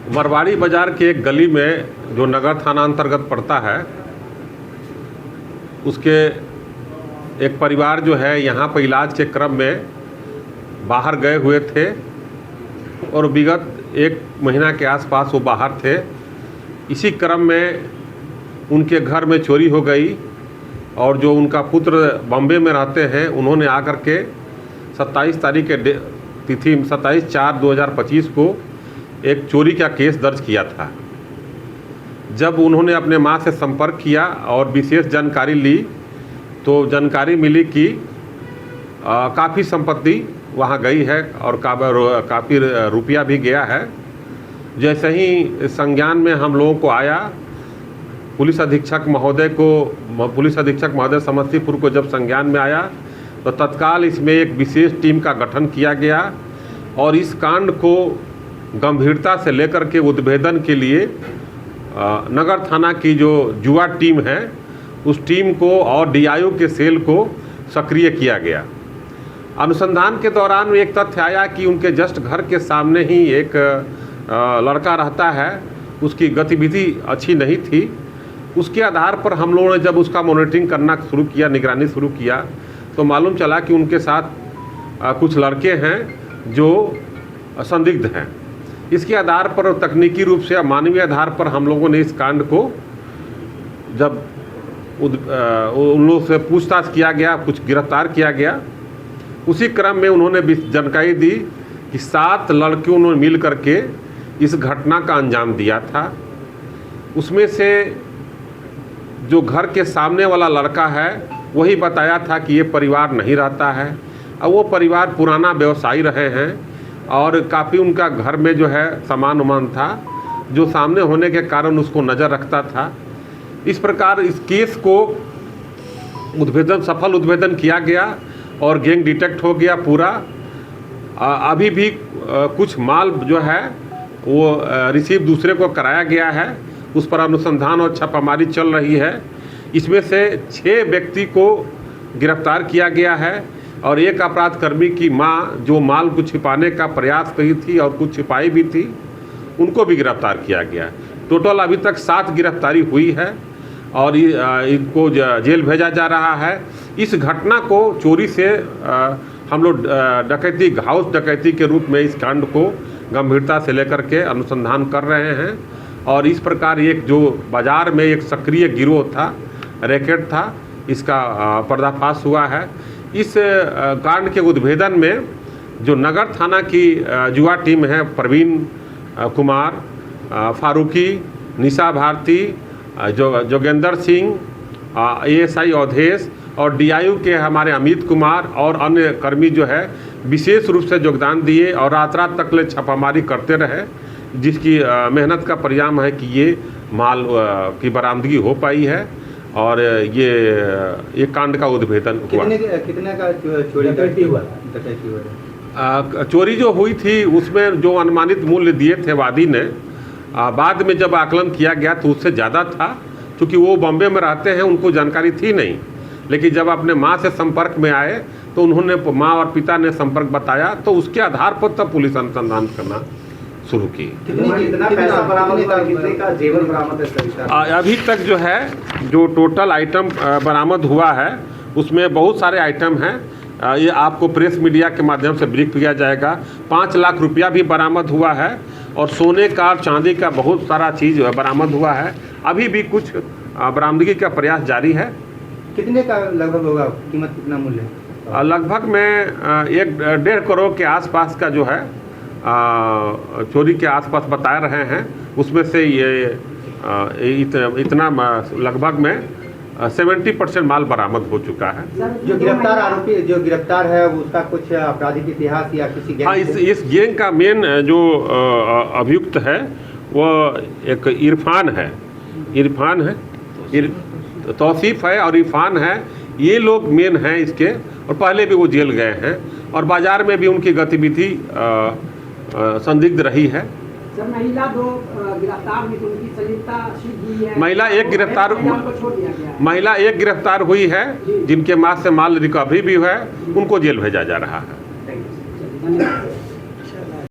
बरवाड़ी बाज़ार के एक गली में जो नगर थाना अंतर्गत पड़ता है, उसके एक परिवार जो है यहाँ पर इलाज के क्रम में बाहर गए हुए थे और विगत 1 महीना के आसपास वो बाहर थे। इसी क्रम में उनके घर में चोरी हो गई और जो उनका पुत्र बॉम्बे में रहते हैं, उन्होंने आकर के 27 तारीख के तिथि 27/4/2025 को एक चोरी का केस दर्ज किया था। जब उन्होंने अपने माँ से संपर्क किया और विशेष जानकारी ली तो जानकारी मिली कि काफ़ी संपत्ति वहाँ गई है और काफ़ी रुपया भी गया है। जैसे ही संज्ञान में हम लोगों को आया, पुलिस अधीक्षक महोदय समस्तीपुर को जब संज्ञान में आया तो तत्काल इसमें एक विशेष टीम का गठन किया गया और इस कांड को गंभीरता से लेकर के उद्भेदन के लिए नगर थाना की जो जुआ टीम है, उस टीम को और डीआईओ के सेल को सक्रिय किया गया। अनुसंधान के दौरान एक तथ्य आया कि उनके जस्ट घर के सामने ही एक लड़का रहता है, उसकी गतिविधि अच्छी नहीं थी। उसके आधार पर हम लोगों ने जब उसका मॉनिटरिंग करना शुरू किया, निगरानी शुरू किया, तो मालूम चला कि उनके साथ कुछ लड़के हैं जो संदिग्ध हैं। इसके आधार पर तकनीकी रूप से मानवीय आधार पर हम लोगों ने इस कांड को जब उन लोगों से पूछताछ किया गया, कुछ गिरफ्तार किया गया। उसी क्रम में उन्होंने जानकारी दी कि 7 लड़कियों ने मिल करके इस घटना का अंजाम दिया था। उसमें से जो घर के सामने वाला लड़का है, वही बताया था कि ये परिवार नहीं रहता है और वो परिवार पुराना व्यवसायी रहे हैं और काफ़ी उनका घर में जो है सामान उमान था जो सामने होने के कारण उसको नज़र रखता था। इस प्रकार इस केस को सफल उद्भेदन किया गया और गैंग डिटेक्ट हो गया पूरा। अभी भी कुछ माल जो है वो रिसीव दूसरे को कराया गया है, उस पर अनुसंधान और छापामारी चल रही है। इसमें से 6 व्यक्ति को गिरफ्तार किया गया है और एक अपराधकर्मी की मां जो माल को छिपाने का प्रयास की थी और कुछ छिपाई भी थी, उनको भी गिरफ्तार किया गया। टोटल अभी तक 7 गिरफ्तारी हुई है और इनको जेल भेजा जा रहा है। इस घटना को चोरी से हम लोग हाउस डकैती के रूप में इस कांड को गंभीरता से लेकर के अनुसंधान कर रहे हैं और इस प्रकार एक जो बाज़ार में एक सक्रिय गिरोह था, रैकेट था, इसका पर्दाफाश हुआ है। इस कांड के उद्भेदन में जो नगर थाना की जुआ टीम है, प्रवीण कुमार, फारूकी, निशा भारती, जोगेंद्र सिंह, एएसआई अवधेश और डीआईओ के हमारे अमित कुमार और अन्य कर्मी जो है विशेष रूप से योगदान दिए और रात तक ले छापामारी करते रहे, जिसकी मेहनत का परिणाम है कि ये माल की बरामदगी हो पाई है और ये कांड का उद्भेदन हुआ। कितने का चोरी हुआ? चोरी जो हुई थी उसमें जो अनुमानित मूल्य दिए थे वादी ने, बाद में जब आकलन किया गया तो उससे ज़्यादा था, क्योंकि वो बॉम्बे में रहते हैं, उनको जानकारी थी नहीं। लेकिन जब अपने माँ से संपर्क में आए तो उन्होंने माँ और पिता ने संपर्क बताया, तो उसके आधार पर तब पुलिस अनुसंधान करना शुरू की। कितना पैसा बरामद हुआ, कितने का जेवर बरामद है? अभी तक जो है जो टोटल आइटम बरामद हुआ है उसमें बहुत सारे आइटम हैं। ये आपको प्रेस मीडिया के माध्यम से ब्रीफ किया जाएगा। 5 लाख रुपया भी बरामद हुआ है और सोने का और चांदी का बहुत सारा चीज़ बरामद हुआ है। अभी भी कुछ बरामदगी का प्रयास जारी है। कितने का लगभग होगा? कीमत कितना मूल्य है? लगभग में 1.5 करोड़ के आसपास का जो है चोरी के आसपास बता रहे हैं। उसमें से ये इतना लगभग में 70% माल बरामद हो चुका है। जो गिरफ्तार आरोपी जो गिरफ्तार है उसका कुछ आपराधिक इतिहास या किसी गैंग? हाँ, इस गैंग का मेन जो अभियुक्त है वो एक इरफान है, तौसीफ है और इरफान है। ये लोग मेन हैं इसके और पहले भी वो जेल गए हैं और बाज़ार में भी उनकी गतिविधि संदिग्ध रही है। सर, महिला 2 गिरफ्तार हुई, तो उनकी संलिप्तता सिद्ध हुई है। महिला एक गिरफ्तार हुई है, जिनके माल से माल रिकवरी भी है, उनको जेल भेजा जा रहा है।